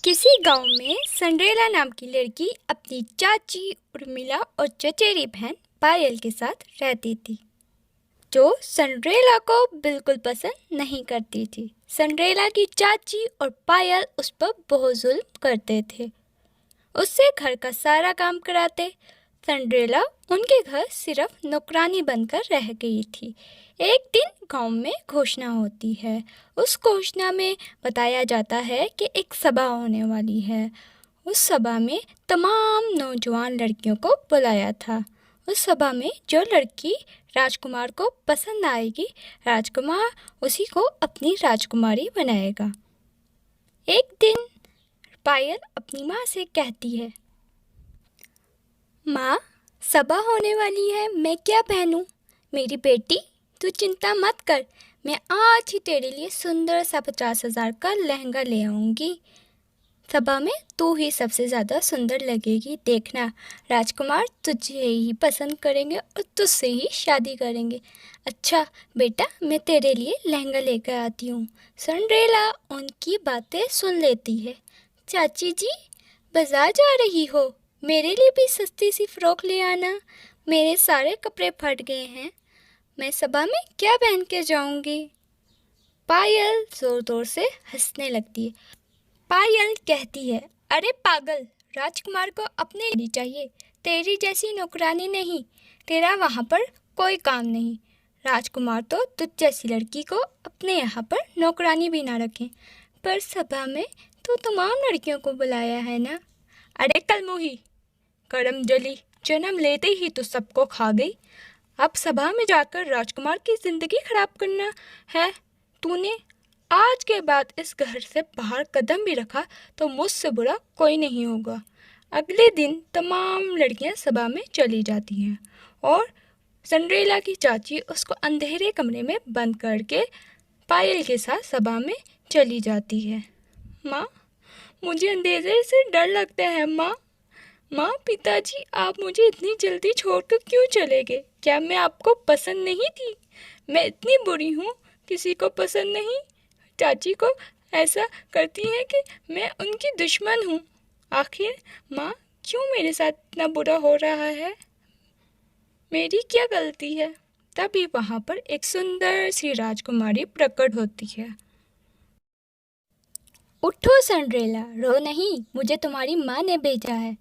किसी गांव में सिंड्रेला नाम की लड़की अपनी चाची उर्मिला और चचेरी बहन पायल के साथ रहती थी, जो सिंड्रेला को बिल्कुल पसंद नहीं करती थी। सिंड्रेला की चाची और पायल उस पर बहुत जुल्म करते थे, उससे घर का सारा काम कराते। सिंड्रेला उनके घर सिर्फ नौकरानी बनकर रह गई थी। एक दिन गांव में घोषणा होती है। उस घोषणा में बताया जाता है कि एक सभा होने वाली है। उस सभा में तमाम नौजवान लड़कियों को बुलाया था। उस सभा में जो लड़की राजकुमार को पसंद आएगी, राजकुमार उसी को अपनी राजकुमारी बनाएगा। एक दिन पायल अपनी माँ से कहती है, माँ, सभा होने वाली है, मैं क्या पहनूं? मेरी बेटी, तू चिंता मत कर, मैं आज ही तेरे लिए सुंदर सा 50,000 का लहंगा ले आऊँगी। सभा में तू ही सबसे ज़्यादा सुंदर लगेगी। देखना, राजकुमार तुझे ही पसंद करेंगे और तुझसे ही शादी करेंगे। अच्छा बेटा, मैं तेरे लिए लहंगा लेकर आती हूँ। सिंड्रेला उनकी बातें सुन लेती है। चाची जी, बाजार जा रही हो? मेरे लिए भी सस्ती सी फ्रॉक ले आना, मेरे सारे कपड़े फट गए हैं, मैं सभा में क्या पहन के जाऊंगी? पायल जोर जोर से हंसने लगती है। पायल कहती है, अरे पागल, राजकुमार को अपने लिए चाहिए, तेरी जैसी नौकरानी नहीं, तेरा वहाँ पर कोई काम नहीं। राजकुमार तो तुझ जैसी लड़की को अपने यहाँ पर नौकरानी भी ना रखें। पर सभा में तो तमाम लड़कियों को बुलाया है ना। अरे कलमुही, करम जली, जन्म लेते ही तो सबको खा गई, अब सभा में जाकर राजकुमार की जिंदगी खराब करना है। तूने आज के बाद इस घर से बाहर कदम भी रखा तो मुझसे बुरा कोई नहीं होगा। अगले दिन तमाम लड़कियां सभा में चली जाती हैं और सिंड्रेला की चाची उसको अंधेरे कमरे में बंद करके पायल के साथ सभा में चली जाती है। माँ, मुझे अंधेरे से डर लगता है। माँ, पिताजी, आप मुझे इतनी जल्दी छोड़कर क्यों चले गए? क्या मैं आपको पसंद नहीं थी? मैं इतनी बुरी हूँ, किसी को पसंद नहीं? चाची को ऐसा करती है कि मैं उनकी दुश्मन हूँ। आखिर माँ, क्यों मेरे साथ इतना बुरा हो रहा है? मेरी क्या गलती है? तभी वहाँ पर एक सुंदर सी राजकुमारी प्रकट होती है। उठो सिंड्रेला, रो नहीं, मुझे तुम्हारी माँ ने भेजा है।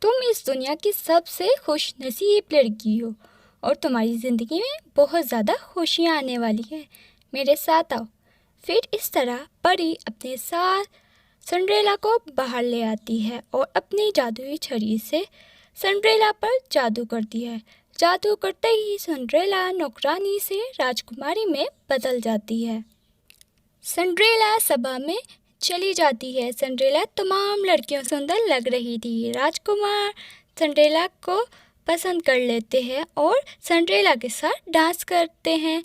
तुम इस दुनिया की सबसे खुश नसीब लड़की हो और तुम्हारी ज़िंदगी में बहुत ज़्यादा खुशियाँ आने वाली हैं। मेरे साथ आओ। फिर इस तरह परी अपने साथ सिंड्रेला को बाहर ले आती है और अपनी जादुई छड़ी से सिंड्रेला पर जादू करती है। जादू करते ही सिंड्रेला नौकरानी से राजकुमारी में बदल जाती है। सिंड्रेला सभा में चली जाती है। सिंड्रेला तमाम लड़कियों से सुंदर लग रही थी। राजकुमार सिंड्रेला को पसंद कर लेते हैं और सिंड्रेला के साथ डांस करते हैं।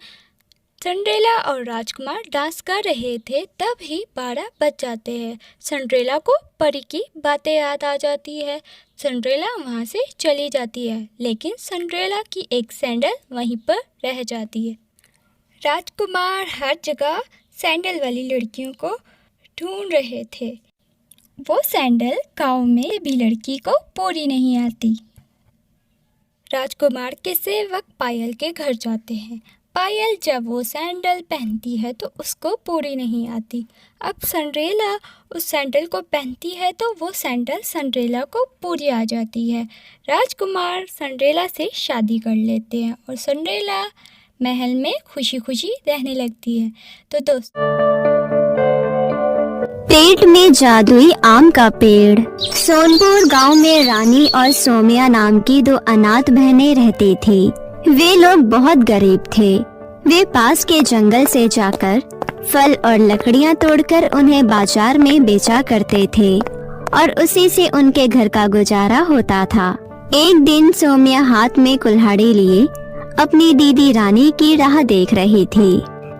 सिंड्रेला और राजकुमार डांस कर रहे थे, तभी 12 बज जाते हैं। सिंड्रेला को परी की बातें याद आ जाती है। सिंड्रेला वहाँ से चली जाती है, लेकिन सिंड्रेला की एक सैंडल वहीं पर रह जाती है। राजकुमार हर जगह सैंडल वाली लड़कियों को ढूंढ रहे थे। वो सैंडल गांव में भी लड़की को पूरी नहीं आती। राजकुमार के सेवक पायल के घर जाते हैं। पायल जब वो सैंडल पहनती है तो उसको पूरी नहीं आती। अब सिंड्रेला उस सैंडल को पहनती है तो वो सैंडल सिंड्रेला को पूरी आ जाती है। राजकुमार सिंड्रेला से शादी कर लेते हैं और सिंड्रेला महल में खुशी खुशी रहने लगती है। तो दोस्तों, पेट में जादुई आम का पेड़। सोनपुर गांव में रानी और सोमिया नाम की 2 अनाथ बहनें रहती थी। वे लोग बहुत गरीब थे। वे पास के जंगल से जाकर फल और लकड़ियां तोड़कर उन्हें बाजार में बेचा करते थे और उसी से उनके घर का गुजारा होता था। एक दिन सोमिया हाथ में कुल्हाड़ी लिए अपनी दीदी रानी की राह देख रही थी।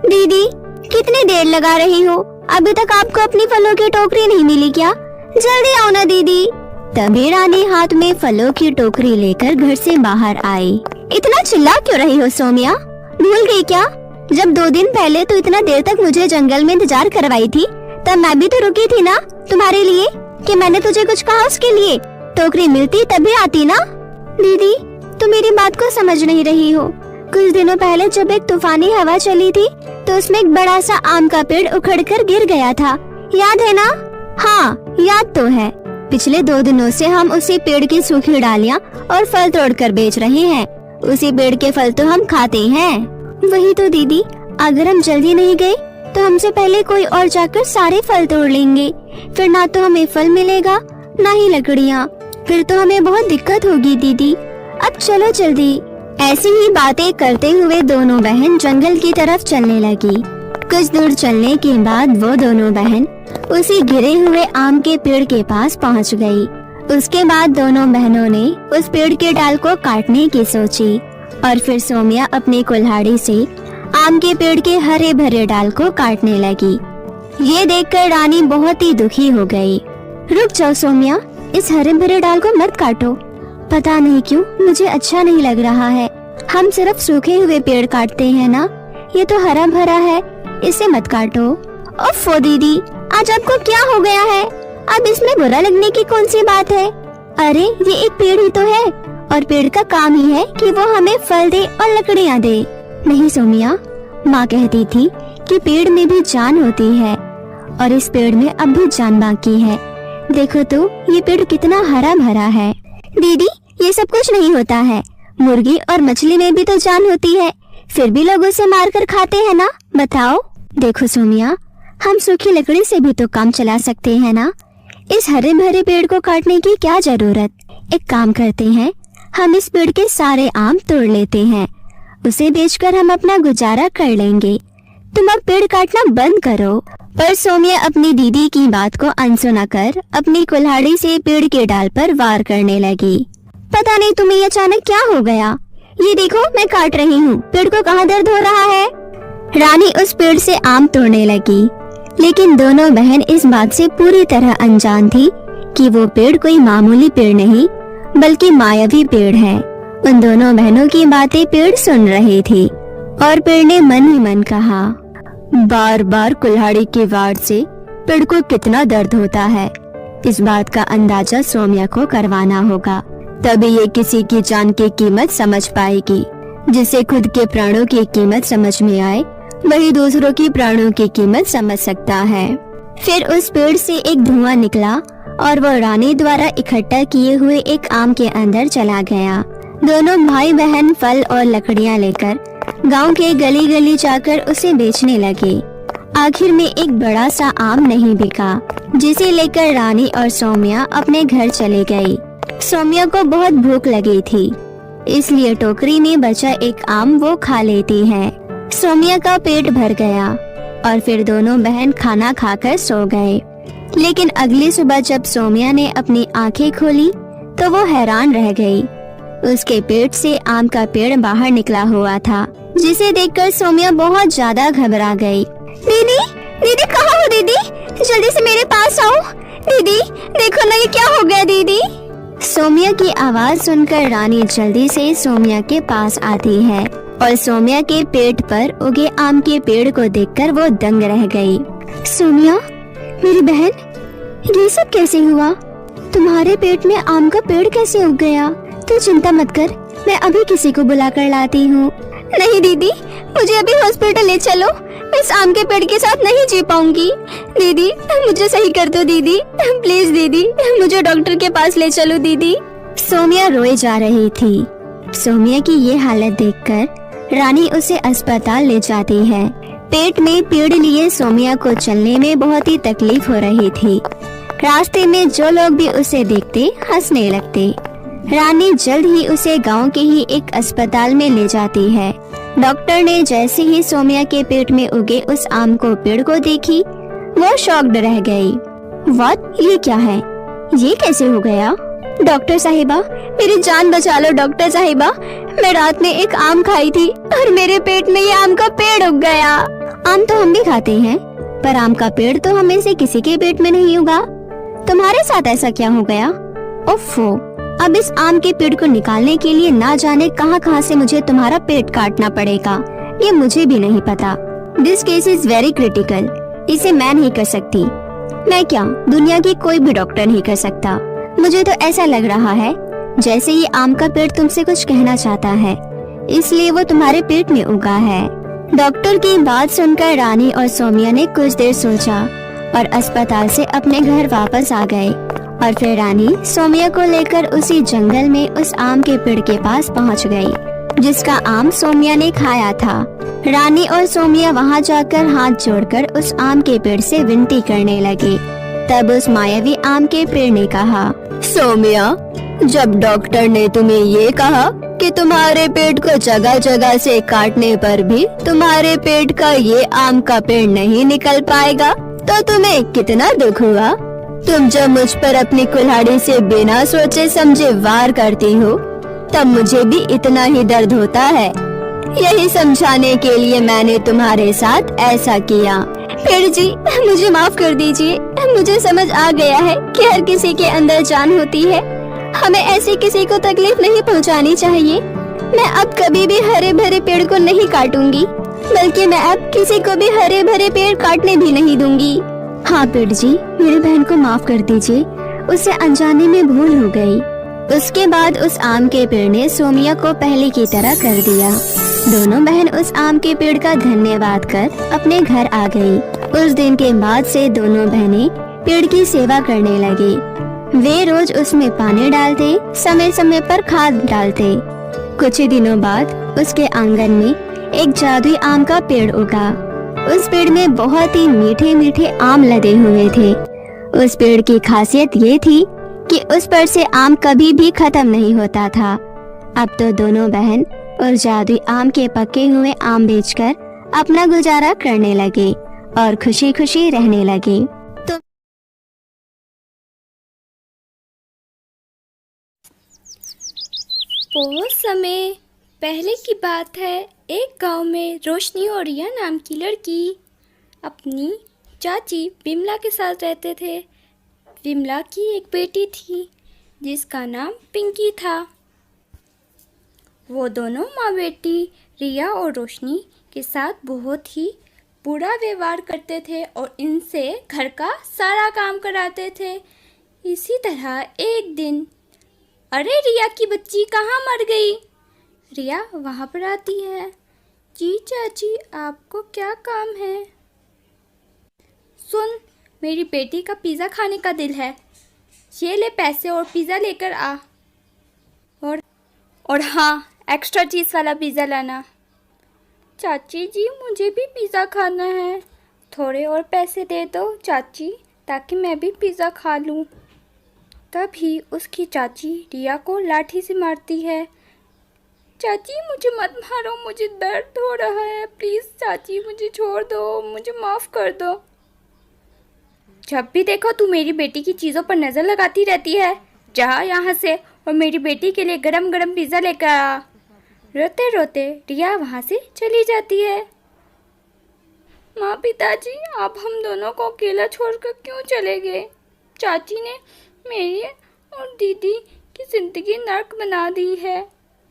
दीदी, कितनी देर लगा रही हो? अभी तक आपको अपनी फलों की टोकरी नहीं मिली क्या? जल्दी आओ ना दीदी। तभी रानी हाथ में फलों की टोकरी लेकर घर से बाहर आई। इतना चिल्ला क्यों रही हो सोमिया? भूल गई क्या? जब 2 दिन पहले तो इतना देर तक मुझे जंगल में इंतजार करवाई थी, तब मैं भी तो रुकी थी ना तुम्हारे लिए। कि मैंने तुझे कुछ कहा उसके लिए? टोकरी मिलती तभी आती ना। दीदी, तुम मेरी बात को समझ नहीं रही हो। कुछ दिनों पहले जब एक तूफानी हवा चली थी तो उसमें एक बड़ा सा आम का पेड़ उखड़कर गिर गया था, याद है ना? हाँ, याद तो है। पिछले 2 दिनों से हम उसी पेड़ की सूखी डालियाँ और फल तोड़कर बेच रहे हैं। उसी पेड़ के फल तो हम खाते हैं। वही तो दीदी, अगर हम जल्दी नहीं गए तो हमसे पहले कोई और जाकर सारे फल तोड़ लेंगे। फिर ना तो हमें फल मिलेगा ना ही लकड़ियाँ। फिर तो हमें बहुत दिक्कत होगी दीदी। अब चलो जल्दी। ऐसी ही बातें करते हुए दोनों बहन जंगल की तरफ चलने लगी। कुछ दूर चलने के बाद वो दोनों बहन उसी गिरे हुए आम के पेड़ के पास पहुंच गई। उसके बाद दोनों बहनों ने उस पेड़ के डाल को काटने की सोची और फिर सोमिया अपनी कुल्हाड़ी से आम के पेड़ के हरे भरे डाल को काटने लगी। ये देखकर रानी बहुत ही दुखी हो गई। रुक जाओ सोमिया, इस हरे भरे डाल को मत काटो। पता नहीं क्यों मुझे अच्छा नहीं लग रहा है। हम सिर्फ सूखे हुए पेड़ काटते हैं ना, ये तो हरा भरा है, इसे मत काटो। ओफो दीदी, आज आपको क्या हो गया है? अब इसमें बुरा लगने की कौन सी बात है? अरे ये एक पेड़ ही तो है और पेड़ का काम ही है कि वो हमें फल दे और लकड़ियाँ दे। नहीं सोमिया, माँ कहती थी कि पेड़ में भी जान होती है और इस पेड़ में अब भी जान बाकी है। देखो तो ये पेड़ कितना हरा भरा है। दीदी, ये सब कुछ नहीं होता है। मुर्गी और मछली में भी तो जान होती है, फिर भी लोग उसे मार कर खाते हैं ना, बताओ। देखो सोमिया, हम सूखी लकड़ी से भी तो काम चला सकते हैं ना। इस हरे भरे पेड़ को काटने की क्या जरूरत? एक काम करते हैं, हम इस पेड़ के सारे आम तोड़ लेते हैं, उसे बेचकर हम अपना गुजारा कर लेंगे। तुम अब पेड़ काटना बंद करो। पर सोमिया अपनी दीदी की बात को अनसुना कर अपनी कुल्हाड़ी से पेड़ के डाल पर वार करने लगी। पता नहीं तुम्हें ये अचानक क्या हो गया? ये देखो, मैं काट रही हूँ, पेड़ को कहाँ दर्द हो रहा है? रानी उस पेड़ से आम तोड़ने लगी, लेकिन दोनों बहन इस बात से पूरी तरह अनजान थी कि वो पेड़ कोई मामूली पेड़ नहीं बल्कि मायावी पेड़ है। उन दोनों बहनों की बातें पेड़ सुन रही थी और पेड़ ने मन ही मन कहा, बार बार कुल्हाड़ी की वार से पेड़ को कितना दर्द होता है। इस बात का अंदाजा सोमिया को करवाना होगा, तभी ये किसी की जान की कीमत समझ पाएगी। जिसे खुद के प्राणों की कीमत समझ में आए, वही दूसरों की प्राणों की कीमत समझ सकता है। फिर उस पेड़ से एक धुआं निकला और वो रानी द्वारा इकट्ठा किए हुए एक आम के अंदर चला गया। दोनों भाई बहन फल और लकड़ियाँ लेकर गांव के गली गली जाकर उसे बेचने लगे। आखिर में एक बड़ा सा आम नहीं बिका, जिसे लेकर रानी और सोमिया अपने घर चले गई। सोमिया को बहुत भूख लगी थी, इसलिए टोकरी में बचा एक आम वो खा लेती है। सोमिया का पेट भर गया और फिर दोनों बहन खाना खाकर सो गए। लेकिन अगली सुबह जब सोमिया ने अपनी आंखें खोली तो वो हैरान रह गई। उसके पेट से आम का पेड़ बाहर निकला हुआ था, जिसे देखकर सोमिया बहुत ज्यादा घबरा गई। दीदी, दीदी कहाँ हो दीदी? जल्दी से मेरे पास आओ। दीदी देखो ना, ये क्या हो गया दीदी? सोमिया की आवाज सुनकर रानी जल्दी से सोमिया के पास आती है और सोमिया के पेट पर उगे आम के पेड़ को देखकर वो दंग रह गई। सोमिया, मेरी बहन, ये सब कैसे हुआ? तुम्हारे पेट में आम का पेड़ कैसे उग गया? तू चिंता मत कर, मैं अभी किसी को बुला कर लाती हूँ। नहीं दीदी, मुझे अभी हॉस्पिटल ले चलो, मैं इस आम के पेड़ के साथ नहीं जी पाऊंगी। दीदी मुझे सही कर दो दीदी, प्लीज दीदी, मुझे डॉक्टर के पास ले चलो दीदी। सोमिया रोए जा रही थी। सोमिया की ये हालत देखकर रानी उसे अस्पताल ले जाती है। पेट में पीड़ लिए सोमिया को चलने में बहुत ही तकलीफ हो रही थी। रास्ते में जो लोग भी उसे देखते हंसने लगते। रानी जल्द ही उसे गांव के ही एक अस्पताल में ले जाती है। डॉक्टर ने जैसे ही सोमिया के पेट में उगे उस आम को पेड़ को देखी, वो शॉक्ड रह गई। व्हाट? ये क्या है? ये कैसे हो गया? डॉक्टर साहिबा, मेरी जान बचा लो डॉक्टर साहिबा, मैं रात में एक आम खाई थी और मेरे पेट में ये आम का पेड़ उग गया। आम तो हम भी खाते हैं, पर आम का पेड़ तो हमें से किसी के पेट में नहीं उगा। तुम्हारे साथ ऐसा क्या हो गया? ओफो, अब इस आम के पेड़ को निकालने के लिए ना जाने कहां से मुझे तुम्हारा पेट काटना पड़ेगा, ये मुझे भी नहीं पता। This case is very critical, इसे मैं नहीं कर सकती। मैं क्या, दुनिया की कोई भी डॉक्टर नहीं कर सकता। मुझे तो ऐसा लग रहा है जैसे ये आम का पेड़ तुमसे कुछ कहना चाहता है, इसलिए वो तुम्हारे पेट में उगा है। डॉक्टर की बात सुनकर रानी और सोमिया ने कुछ देर सोचा और अस्पताल से अपने घर वापस आ गए। और फिर रानी सोमिया को लेकर उसी जंगल में उस आम के पेड़ के पास पहुंच गई, जिसका आम सोमिया ने खाया था। रानी और सोमिया वहां जाकर हाथ जोड़कर उस आम के पेड़ से विनती करने लगे। तब उस मायावी आम के पेड़ ने कहा, सोमिया, जब डॉक्टर ने तुम्हें ये कहा कि तुम्हारे पेट को जगह जगह से काटने पर भी तुम्हारे पेट का ये आम का पेड़ नहीं निकल पाएगा, तो तुम्हें कितना दुख हुआ। तुम जब मुझ पर अपनी कुल्हाड़ी से बिना सोचे समझे वार करती हो, तब मुझे भी इतना ही दर्द होता है। यही समझाने के लिए मैंने तुम्हारे साथ ऐसा किया। पेड़ जी, मुझे माफ कर दीजिए। मुझे समझ आ गया है कि हर किसी के अंदर जान होती है, हमें ऐसे किसी को तकलीफ नहीं पहुंचानी चाहिए। मैं अब कभी भी हरे भरे पेड़ को नहीं काटूंगी, बल्कि मैं अब किसी को भी हरे भरे पेड़ काटने भी नहीं दूंगी। हाँ पेड़ जी, मेरी बहन को माफ कर दीजिए, उसे अनजाने में भूल हो गई। उसके बाद उस आम के पेड़ ने सोमिया को पहले की तरह कर दिया। दोनों बहन उस आम के पेड़ का धन्यवाद कर अपने घर आ गई। उस दिन के बाद से दोनों बहनें पेड़ की सेवा करने लगी। वे रोज उसमें पानी डालते, समय समय पर खाद डालते। कुछ ही दिनों बाद उसके आंगन में एक जादुई आम का पेड़ उगा। उस पेड़ में बहुत ही मीठे मीठे आम लदे हुए थे। उस पेड़ की खासियत ये थी कि उस पर से आम कभी भी खत्म नहीं होता था। अब तो दोनों बहन उस जादुई आम के पके हुए आम बेचकर अपना गुजारा करने लगे और खुशी खुशी रहने लगे। तो बहुत समय पहले की बात है, एक गांव में रोशनी और रिया नाम की लड़की अपनी चाची विमला के साथ रहते थे। विमला की एक बेटी थी जिसका नाम पिंकी था। वो दोनों माँ बेटी रिया और रोशनी के साथ बहुत ही बुरा व्यवहार करते थे और इनसे घर का सारा काम कराते थे। इसी तरह एक दिन, अरे रिया की बच्ची कहाँ मर गई? रिया वहाँ पर आती है। जी चाची, आपको क्या काम है? सुन, मेरी बेटी का पिज़्ज़ा खाने का दिल है, ये ले पैसे और पिज़्ज़ा लेकर आ। और हाँ, एक्स्ट्रा चीज़ वाला पिज़्ज़ा लाना। चाची जी, मुझे भी पिज़्ज़ा खाना है, थोड़े और पैसे दे दो चाची, ताकि मैं भी पिज़्ज़ा खा लूँ। तभी उसकी चाची रिया को लाठी से मारती है। चाची मुझे मत मारो, मुझे दर्द हो रहा है, प्लीज़ चाची मुझे छोड़ दो, मुझे माफ़ कर दो। जब भी देखो तू मेरी बेटी की चीज़ों पर नज़र लगाती रहती है। जा यहाँ से और मेरी बेटी के लिए गरम गरम पिज़्ज़ा लेकर आ। रोते रोते रिया वहाँ से चली जाती है। माँ, पिताजी, आप हम दोनों को अकेला छोड़कर क्यों चले गए? चाची ने मेरी और दीदी की ज़िंदगी नर्क बना दी है।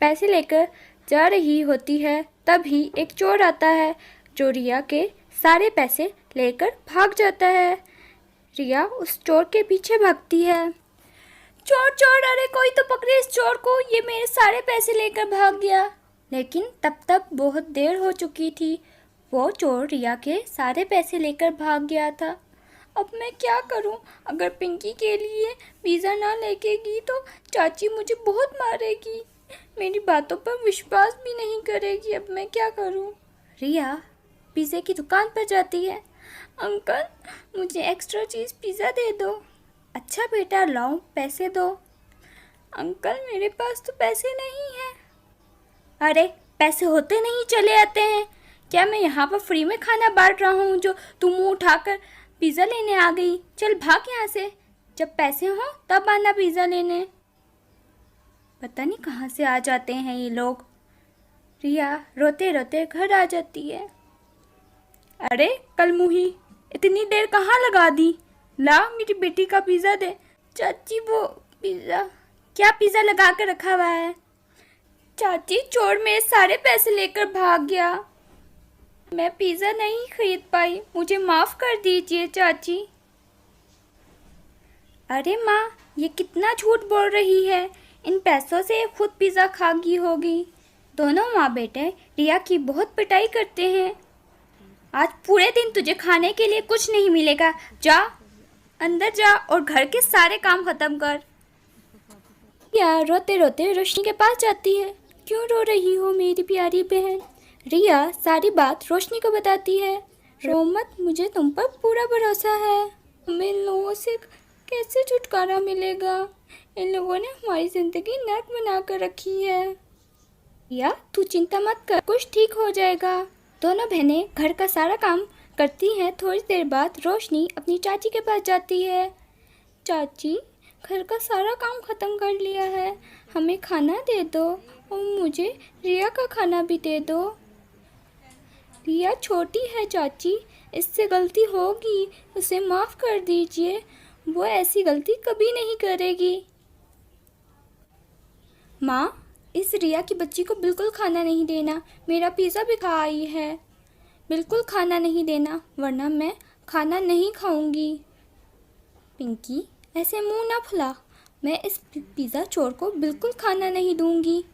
पैसे लेकर जा रही होती है, तभी एक चोर आता है जो रिया के सारे पैसे लेकर भाग जाता है। रिया उस चोर के पीछे भागती है। चोर चोर, अरे कोई तो पकड़े इस चोर को, ये मेरे सारे पैसे लेकर भाग गया। लेकिन तब तक बहुत देर हो चुकी थी। वो चोर रिया के सारे पैसे लेकर भाग गया था। अब मैं क्या करूं? अगर पिंकी के लिए पिज़्ज़ा ना लेके गई तो चाची मुझे बहुत मारेगी, मेरी बातों पर विश्वास भी नहीं करेगी। अब मैं क्या करूं? रिया पिज़्ज़े की दुकान पर जाती है। अंकल, मुझे एक्स्ट्रा चीज़ पिज़्ज़ा दे दो। अच्छा बेटा, लाओ पैसे दो। अंकल, मेरे पास तो पैसे नहीं हैं। अरे पैसे होते नहीं चले आते हैं क्या? मैं यहाँ पर फ्री में खाना बांट रहा हूँ जो तुम मुँह उठाकर पिज़्ज़ा लेने आ गई। चल भाग यहाँ से, जब पैसे हों तब आना पिज़्ज़ा लेने। पता नहीं कहाँ से आ जाते हैं ये लोग। रिया रोते रोते घर आ जाती है। अरे कल मुही, इतनी देर कहाँ लगा दी? ला मेरी बेटी का पिज़्ज़ा दे। चाची वो पिज़्ज़ा, क्या पिज़्ज़ा लगा कर रखा हुआ है? चाची, चोर मेरे सारे पैसे लेकर भाग गया, मैं पिज़्ज़ा नहीं खरीद पाई, मुझे माफ़ कर दीजिए चाची। अरे माँ, ये कितना झूठ बोल रही है। इन पैसों से खुद पिज़्ज़ा खा गई होगी। दोनों माँ बेटे रिया की बहुत पिटाई करते हैं। आज पूरे दिन तुझे खाने के लिए कुछ नहीं मिलेगा। जा, अंदर जा और घर के सारे काम खत्म कर। रिया रोते रोते रोशनी के पास जाती है। क्यों रो रही हो मेरी प्यारी बहन? रिया सारी बात रोशनी को बताती है। रो मत, मुझे तुम पर पूरा भरोसा है। हमें इन लोगों से कैसे छुटकारा मिलेगा? इन लोगों ने हमारी जिंदगी नर्क बना कर रखी है। रिया तू चिंता मत कर, कुछ ठीक हो जाएगा। दोनों बहनें घर का सारा काम करती हैं। थोड़ी देर बाद रोशनी अपनी चाची के पास जाती है। चाची, घर का सारा काम ख़त्म कर लिया है, हमें खाना दे दो और मुझे रिया का खाना भी दे दो। रिया छोटी है चाची, इससे गलती होगी, उसे माफ़ कर दीजिए, वो ऐसी गलती कभी नहीं करेगी। माँ, इस रिया की बच्ची को बिल्कुल खाना नहीं देना। मेरा पिज़्ज़ा भी खा आई है। बिल्कुल खाना नहीं देना, वरना मैं खाना नहीं खाऊंगी। पिंकी, ऐसे मुंह ना फुला। मैं इस पिज़्ज़ा चोर को बिल्कुल खाना नहीं दूंगी।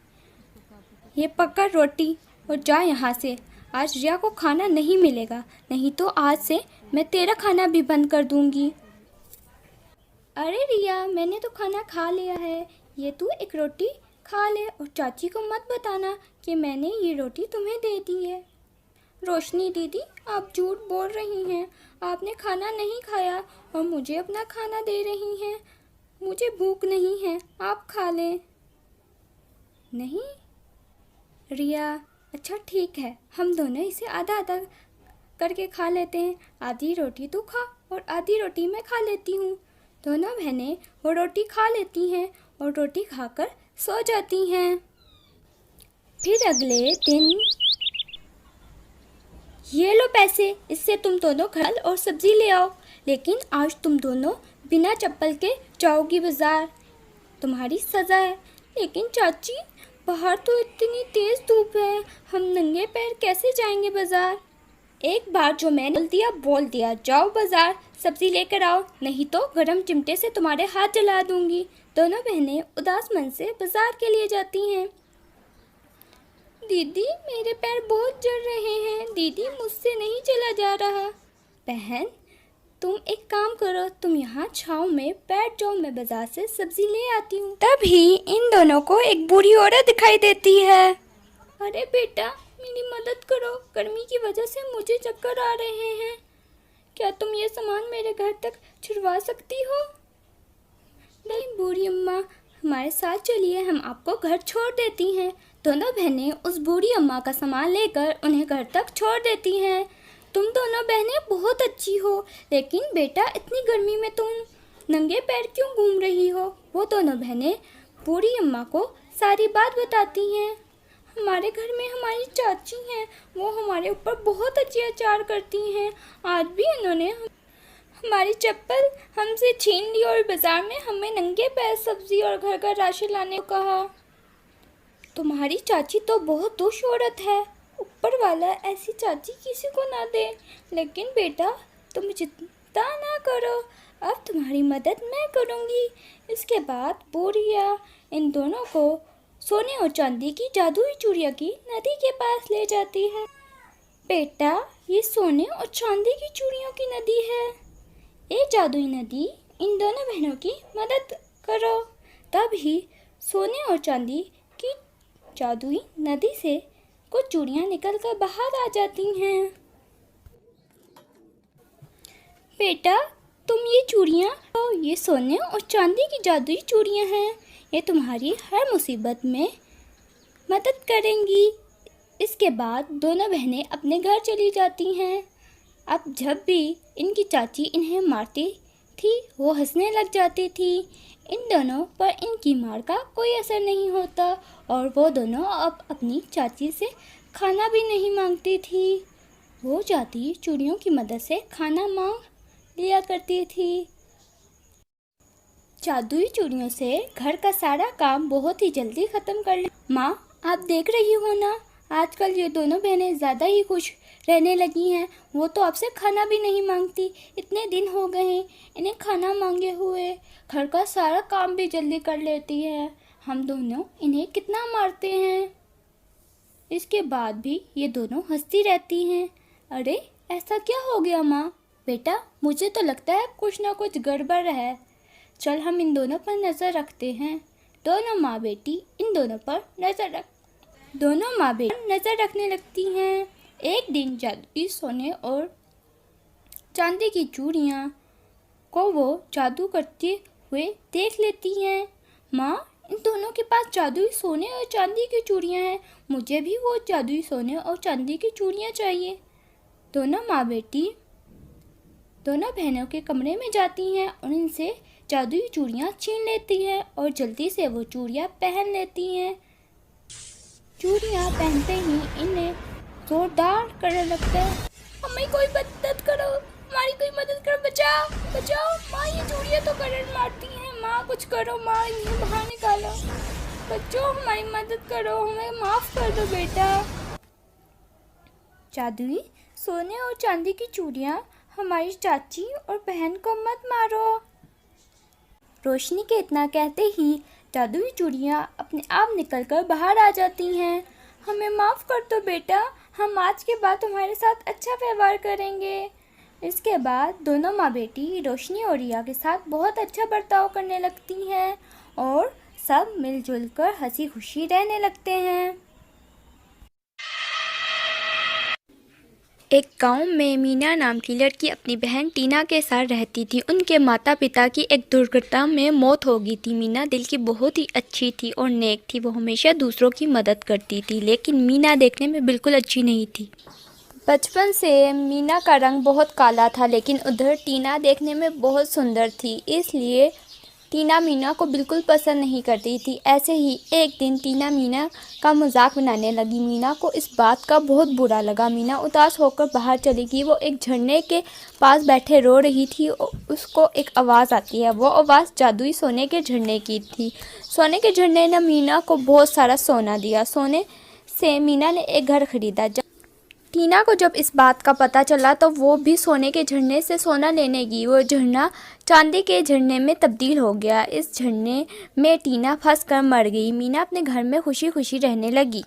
ये पकड़ रोटी और जा यहाँ से। आज रिया को खाना नहीं मिलेगा, नहीं तो आज से मैं तेरा खाना भी बंद कर दूंगी। अरे रिया, मैंने तो खाना खा लिया है। ये तू एक रोटी खा ले और चाची को मत बताना कि मैंने ये रोटी तुम्हें दे दी है। रोशनी दीदी, आप झूठ बोल रही हैं। आपने खाना नहीं खाया और मुझे अपना खाना दे रही हैं। मुझे भूख नहीं है, आप खा लें। नहीं रिया, अच्छा ठीक है, हम दोनों इसे आधा आधा करके खा लेते हैं। आधी रोटी तू खा और आधी रोटी मैं खा लेती हूँ। दोनों बहनें वो रोटी खा लेती हैं और रोटी खाकर सो जाती हैं। फिर अगले दिन, ये लो पैसे, इससे तुम दोनों फल और सब्जी ले आओ। लेकिन आज तुम दोनों बिना चप्पल के जाओगी बाजार, तुम्हारी सज़ा है। लेकिन चाची, बाहर तो इतनी तेज़ धूप है, हम नंगे पैर कैसे जाएंगे बाजार? एक बार जो मैंने बोल दिया, जाओ बाजार सब्जी लेकर आओ, नहीं तो गरम चिमटे से तुम्हारे हाथ जला दूंगी। दोनों बहनें उदास मन से बाजार के लिए जाती हैं। दीदी, मेरे पैर बहुत जल रहे हैं। दीदी, मुझसे नहीं चला जा रहा। बहन, तुम एक काम करो, तुम यहाँ छाँव में बैठ जाओ, मैं बाजार से सब्जी ले आती हूँ। तभी इन दोनों को एक बूढ़ी औरत दिखाई देती है। अरे बेटा, मेरी मदद करो, गर्मी की वजह से मुझे चक्कर आ रहे हैं। क्या तुम ये सामान मेरे घर तक छुड़वा सकती हो? नहीं बूढ़ी अम्मा, हमारे साथ चलिए, हम आपको घर छोड़ देती हैं। दोनों बहनें उस बूढ़ी अम्मा का सामान लेकर उन्हें घर तक छोड़ देती हैं। तुम दोनों बहनें बहुत अच्छी हो, लेकिन बेटा इतनी गर्मी में तुम नंगे पैर क्यों घूम रही हो? वो दोनों बहनें बूढ़ी अम्मा को सारी बात बताती हैं। हमारे घर में हमारी चाची हैं, वो हमारे ऊपर बहुत अत्याचार करती हैं। आज भी उन्होंने हमारी चप्पल हमसे छीन ली और बाजार में हमें नंगे पैर सब्जी और घर का राशन लाने को कहा। तुम्हारी चाची तो बहुत दुष्ट औरत है, ऊपर वाला ऐसी चाची किसी को ना दे। लेकिन बेटा, तुम चिंता ना करो, अब तुम्हारी मदद मैं करूँगी। इसके बाद बुढ़िया इन दोनों को सोने और चांदी की जादुई चूड़ियों की नदी के पास ले जाती है। बेटा, ये सोने और चांदी की चूड़ियों की नदी है। ये जादुई नदी, इन दोनों बहनों की मदद करो। तभी सोने और चांदी की जादुई नदी से कुछ चूड़ियाँ निकलकर बाहर आ जाती हैं। बेटा, तुम ये चूड़ियाँ, ये सोने और चांदी की जादुई चूड़ियाँ हैं। ये तुम्हारी हर मुसीबत में मदद करेंगी। इसके बाद दोनों बहनें अपने घर चली जाती हैं। अब जब भी इनकी चाची इन्हें मारती थी, वो हंसने लग जाती थी। इन दोनों पर इनकी मार का कोई असर नहीं होता और वो दोनों अब अपनी चाची से खाना भी नहीं मांगती थी। वो जाती चूड़ियों की मदद से खाना मांग लिया करती थी। जादुई चूड़ियों से घर का सारा काम बहुत ही जल्दी ख़त्म कर ले। माँ, आप देख रही हो ना, आजकल ये दोनों बहनें ज़्यादा ही खुश रहने लगी हैं। वो तो आपसे खाना भी नहीं मांगती। इतने दिन हो गए हैं इन्हें खाना मांगे हुए। घर का सारा काम भी जल्दी कर लेती है। हम दोनों इन्हें कितना मारते हैं, इसके बाद भी ये दोनों हंसती रहती हैं। अरे ऐसा क्या हो गया माँ? बेटा मुझे तो लगता है कुछ ना कुछ गड़बड़ है। चल हम इन दोनों पर नज़र रखते हैं। दोनों माँ बेटी इन दोनों पर दोनों माँ बेटी नज़र रखने लगती हैं। एक दिन जादुई सोने और चांदी की चूड़ियाँ को वो जादू करते हुए देख लेती हैं। माँ, इन दोनों के पास जादुई सोने और चांदी की चूड़ियाँ हैं। मुझे भी वो जादुई सोने और चांदी की चूड़ियाँ चाहिए। दोनों माँ बेटी दोनों बहनों के कमरे में जाती हैं और इनसे जादुई चूड़ियाँ छीन लेती हैं और जल्दी से वो चूड़ियाँ पहन लेती हैं। चूड़ियाँ पहनते ही इन्हें जोरदार करने लगता है। हमें कोई मदद करो, हमारी कोई मदद करो, बचाओ बचाओ माँ, ये चूड़ियाँ तो करंट मारती हैं। माँ कुछ करो, माँ इन्हें बाहर निकालो। बच्चों हमारी मदद करो, हमें माफ़ कर दो बेटा। जादुई सोने और चांदी की चूड़ियाँ हमारी चाची और बहन को मत मारो। रोशनी के इतना कहते ही जादुई चूड़ियाँ अपने आप निकलकर बाहर आ जाती हैं। हमें माफ़ कर दो बेटा, हम आज के बाद तुम्हारे साथ अच्छा व्यवहार करेंगे। इसके बाद दोनों माँ बेटी रोशनी और रिया के साथ बहुत अच्छा बर्ताव करने लगती हैं और सब मिलजुल कर हंसी खुशी रहने लगते हैं। एक गांव में मीना नाम की लड़की अपनी बहन टीना के साथ रहती थी। उनके माता पिता की एक दुर्घटना में मौत हो गई थी। मीना दिल की बहुत ही अच्छी थी और नेक थी। वो हमेशा दूसरों की मदद करती थी, लेकिन मीना देखने में बिल्कुल अच्छी नहीं थी। बचपन से मीना का रंग बहुत काला था, लेकिन उधर टीना देखने में बहुत सुंदर थी, इसलिए टीना मीना को बिल्कुल पसंद नहीं करती थी। ऐसे ही एक दिन टीना मीना का मजाक बनाने लगी। मीना को इस बात का बहुत बुरा लगा। मीना उदास होकर बाहर चली गई। वो एक झरने के पास बैठे रो रही थी। उसको एक आवाज़ आती है। वो आवाज़ जादुई सोने के झरने की थी। सोने के झरने ने मीना को बहुत सारा सोना दिया। सोने से मीना ने एक घर खरीदा। टीना को जब इस बात का पता चला तो वो भी सोने के झरने से सोना लेने गई। वो झरना चांदी के झरने में तब्दील हो गया। इस झरने में टीना फंस कर मर गई। मीना अपने घर में खुशी खुशी रहने लगी।